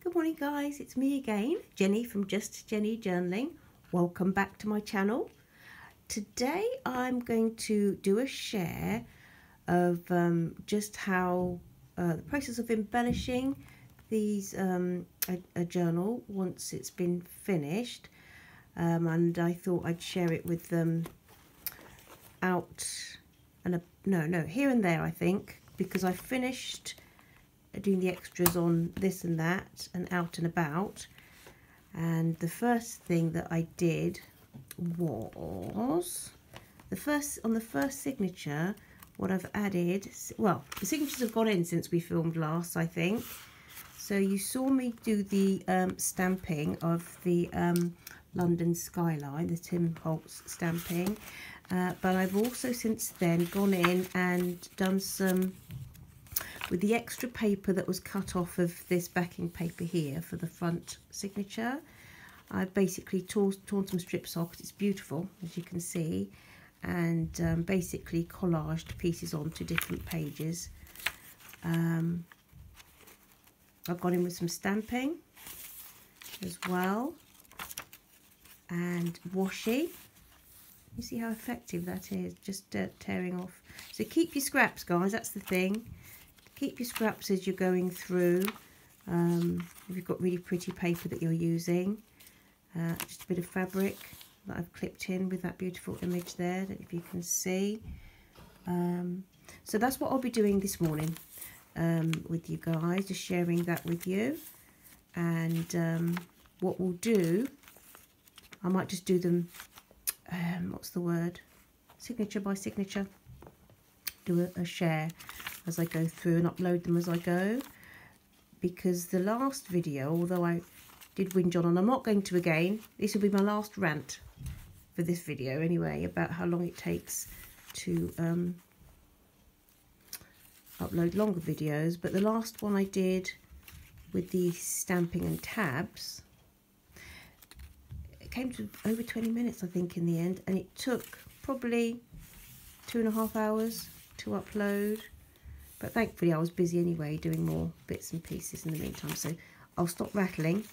Good morning guys, it's me again, Jenny from Just Jenny Journaling. Welcome back to my channel. Today I'm going to do a share of just how the process of embellishing these a journal once it's been finished, and I thought I'd share it with them out and here and there, I think, because I finished doing the extras on this and that and out and about, and the first thing that I did was on the first signature, what I've added, well, the signatures have gone in since we filmed last, I think. So you saw me do the stamping of the London skyline, the Tim Holtz stamping, but I've also since then gone in and done some with the extra paper that was cut off of this backing paper here for the front signature. I've basically torn some strips off because it's beautiful, as you can see, and basically collaged pieces onto different pages. I've gone in with some stamping as well and washi. You see how effective that is, just tearing off. So keep your scraps, guys, that's the thing. Keep your scraps as you're going through. If you've got really pretty paper that you're using, just a bit of fabric that I've clipped in with that beautiful image there, that if you can see. So that's what I'll be doing this morning with you guys, just sharing that with you. And what we'll do, I might just do them, what's the word, signature by signature, do a share as I go through and upload them as I go, because the last video, although I did whinge on, and I'm not going to again, this will be my last rant for this video anyway, about how long it takes to upload longer videos. But the last one I did with the stamping and tabs, it came to over 20 minutes I think in the end, and it took probably 2.5 hours to upload. But thankfully I was busy anyway doing more bits and pieces in the meantime, so I'll stop rattling.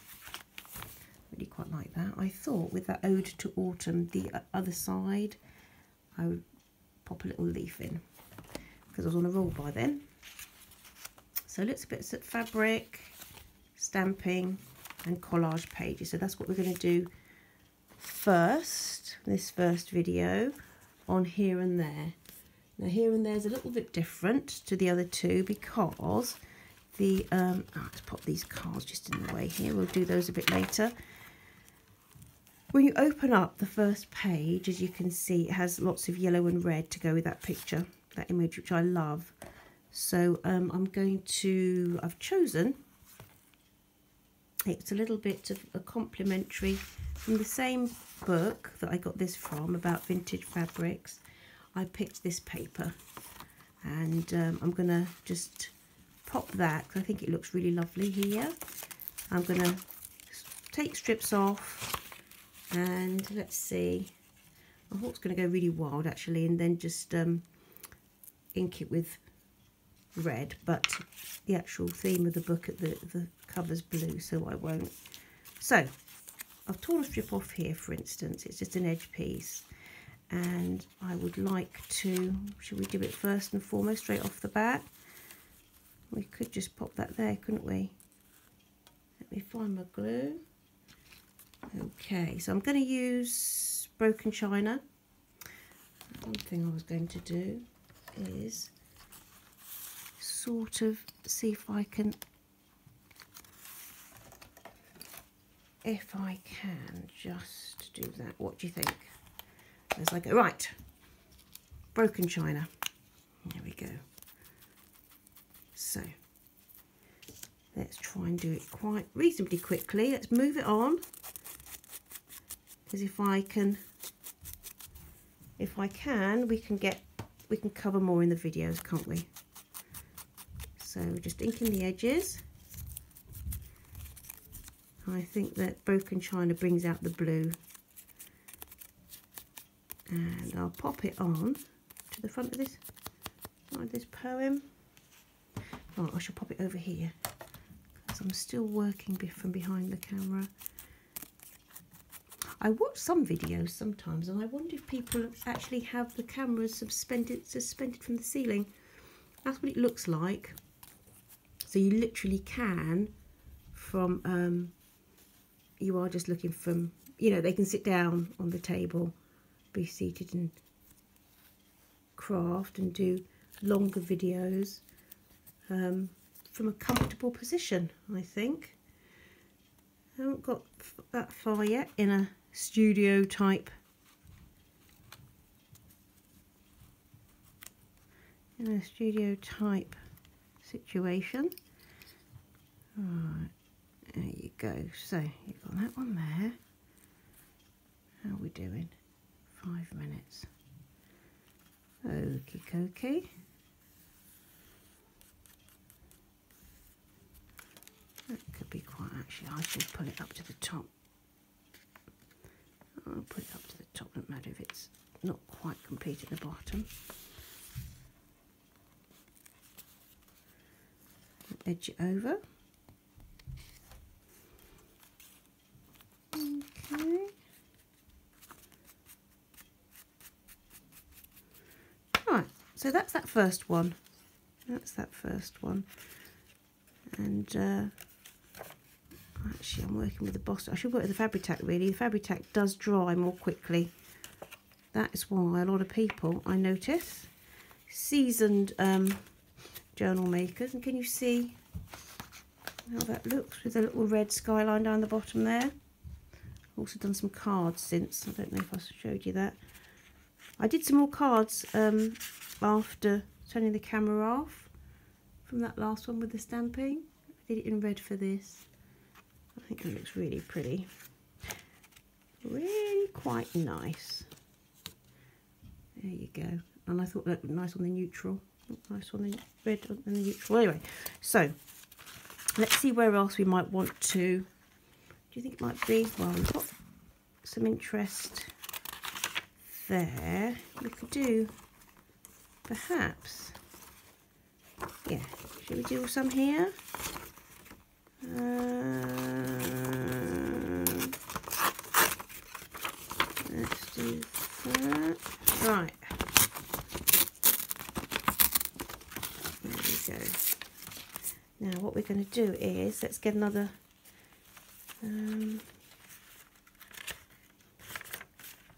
Really quite like that. I thought with that Ode to Autumn, the other side, I would pop a little leaf in because I was on a roll by then. So little bits of fabric, stamping and collage pages. So that's what we're going to do first, this first video on Here and There. Now Here and There is a little bit different to the other two because the, let's pop these cards just in the way here, we'll do those a bit later. When you open up the first page, as you can see, it has lots of yellow and red to go with that picture, that image, which I love. So I've chosen, it's a little bit of a complimentary from the same book that I got this from, about vintage fabrics. I picked this paper, and I'm going to just pop that because I think it looks really lovely here. I'm going to take strips off, and let's see, I thought it's going to go really wild actually, and then just ink it with red, but the actual theme of the book at the cover's blue, so I won't. So I've torn a strip off here, for instance. It's just an edge piece. And I would like to, should we do it first and foremost, straight off the bat? We could just pop that there, couldn't we? Let me find my glue. Okay, so I'm going to use broken china. One thing I was going to do is sort of see if I can just do that. What do you think? As I go, right, broken china, there we go. So let's try and do it quite reasonably quickly. Let's move it on, because if I can, we can cover more in the videos, can't we? So just inking the edges. I think that broken china brings out the blue. And I'll pop it on to the front of this poem. Oh, I shall pop it over here. because I'm still working from behind the camera. I watch some videos sometimes and I wonder if people actually have the cameras suspended from the ceiling. That's what it looks like. So you literally can, from, you are just looking from, you know, they can sit down on the table, be seated and craft and do longer videos from a comfortable position, I think. I haven't got that far yet in a studio type situation. Right, there you go. So you've got that one there. How are we doing? 5 minutes. Okie dokie. That could be quite, actually I should put it up to the top. I'll put it up to the top, doesn't matter if it's not quite complete at the bottom. Edge it over. Okay. Right, so that's that first one. That's that first one. And actually I'm working with the Boss. I should work with the Fabric-Tac really. The Fabric-Tac does dry more quickly. That is why a lot of people, I notice, seasoned journal makers, and can you see how that looks with a little red skyline down the bottom there? Also done some cards since. I don't know if I showed you that. I did some more cards after turning the camera off from that last one with the stamping. I did it in red for this. I think it looks really pretty. Really quite nice. There you go. And I thought that looked nice on the neutral. Nice on the red and the neutral. Anyway, so let's see where else we might want to. Do you think it might be? Well, we've got some interest there. We could do perhaps, yeah, should we do some here? Let's do that. Right. There we go. Now what we're going to do is, let's get another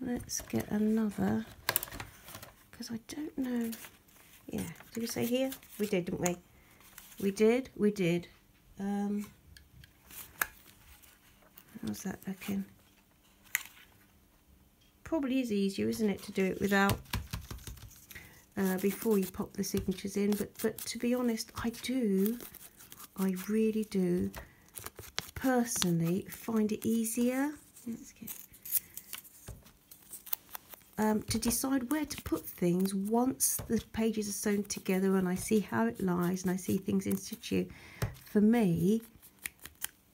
let's get another, because I don't know. Yeah, did we say here? We did, didn't we? We did. How's that looking? Probably is easier, isn't it, to do it without before you pop the signatures in, but to be honest, I really do personally find it easier. Let's get to decide where to put things once the pages are sewn together and I see how it lies and I see things in situ. For me,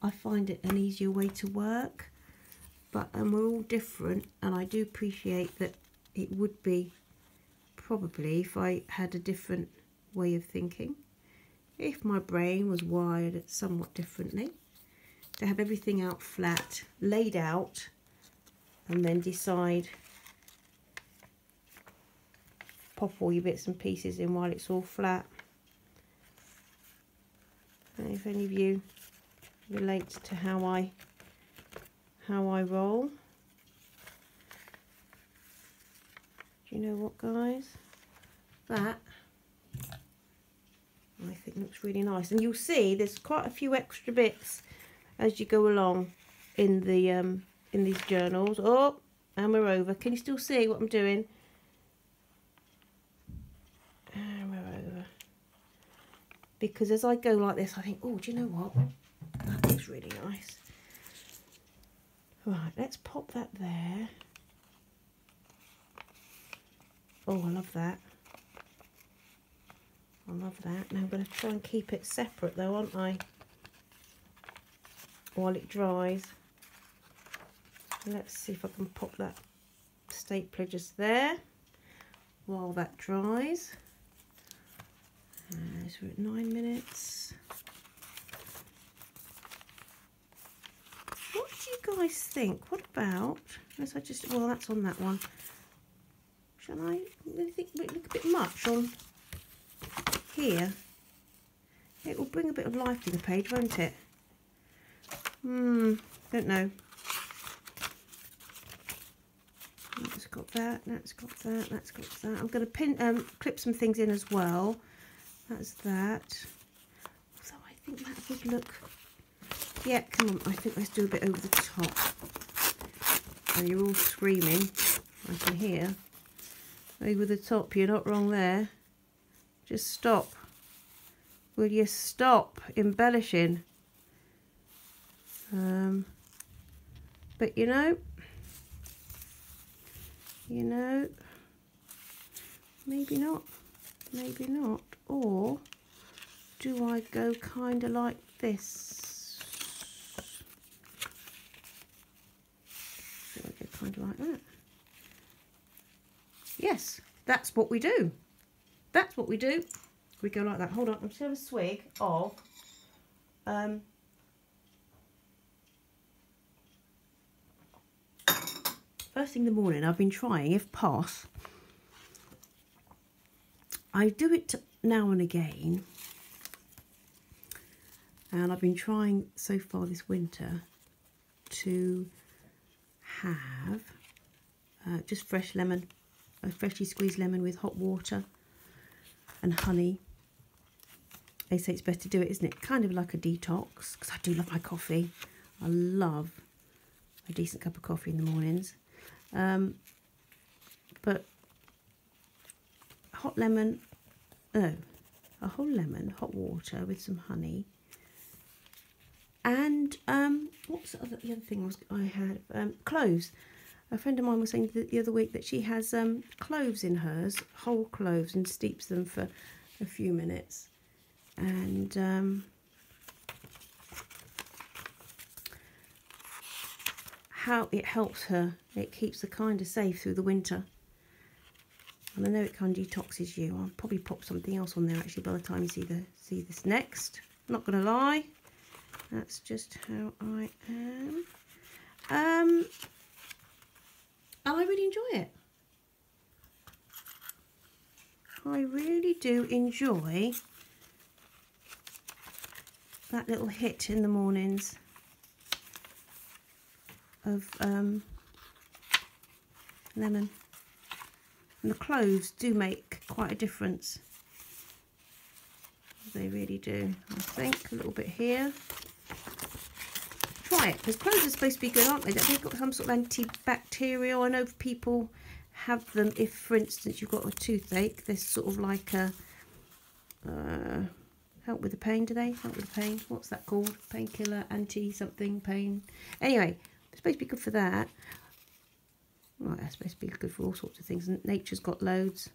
I find it an easier way to work, but we're all different, and I do appreciate that it would be probably if I had a different way of thinking, if my brain was wired somewhat differently, to have everything out flat, laid out, and then decide, pop all your bits and pieces in while it's all flat. And if any of you relate to how I roll. Do you know what, guys? That I think looks really nice, and you'll see there's quite a few extra bits as you go along in the in these journals. Oh, and we're over. Can you still see what I'm doing? And we're over. Because as I go like this, I think, oh, do you know what? That looks really nice. Right, let's pop that there. Oh, I love that. I love that. Now I'm going to try and keep it separate though, aren't I? While it dries. Let's see if I can pop that stapler just there while that dries. So we're at 9 minutes. you guys think? What about, unless I just, well, that's on that one. Shall I? I think it look a bit much on here. It will bring a bit of life to the page, won't it? Don't know. That's got that, that's got that, that's got that. I'm going to clip some things in as well. That's that. So I think that would look, yeah, come on, I think let's do a bit over the top. And you're all screaming, I can hear. Over the top, you're not wrong there. Just stop. Will you stop embellishing? But you know, maybe not, or do I go kind of like this? Do I go kind of like that? Yes, that's what we do. That's what we do. We go like that. Hold on, I'm just going to have a swig of first thing in the morning. I've been trying, if possible, I do it now and again, and I've been trying so far this winter to have just fresh lemon, a freshly squeezed lemon with hot water and honey. They say it's best to do it, isn't it? Kind of like a detox, because I do love my coffee. I love a decent cup of coffee in the mornings. But hot lemon, a whole lemon, hot water with some honey. And what's the other thing I had? Cloves. A friend of mine was saying the other week that she has cloves in hers, whole cloves, and steeps them for a few minutes. And how it helps her. It keeps her kind of safe through the winter. And I know it kind of detoxes you. I'll probably pop something else on there actually by the time you see this next. I'm not going to lie. That's just how I am. And I really enjoy it. I really do enjoy that little hit in the mornings of lemon. And the cloves do make quite a difference. They really do. I think a little bit here. Try it, because cloves are supposed to be good, aren't they? They've got some sort of antibacterial. I know people have them if, for instance, you've got a toothache. There's sort of like a help with the pain. Do they help with the pain? What's that called? Painkiller, anti-something, pain. Anyway, it's supposed to be good for that. Right, that's supposed to be good for all sorts of things. And nature's got loads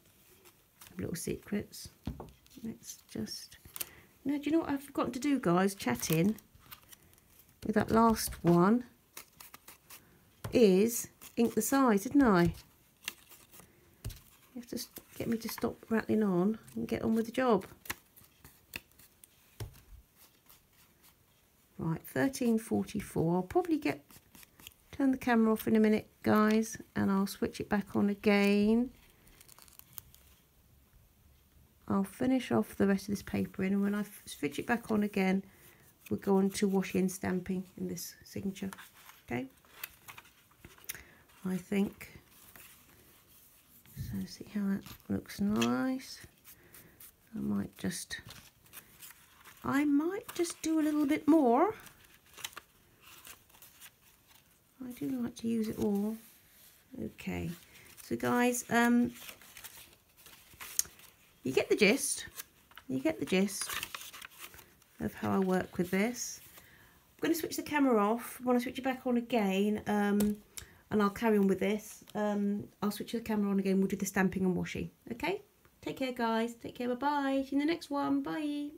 of little secrets. Let's just... Now, do you know what I've forgotten to do, guys? Chatting with that last one is ink the sides, didn't I? You have to get me to stop rattling on and get on with the job. Right, 1344. I'll probably turn the camera off in a minute, guys, and I'll switch it back on again. I'll finish off the rest of this paper in, and when I switch it back on again, we'll go on to washing and stamping in this signature. Okay, I think so. See how that looks nice. I might just do a little bit more. I do like to use it all. Okay, so guys, you get the gist. You get the gist of how I work with this. I'm going to switch the camera off. When I switch it back on again, and I'll carry on with this. I'll switch the camera on again. We'll do the stamping and washing. Okay? Take care, guys. Take care. Bye-bye. See you in the next one. Bye.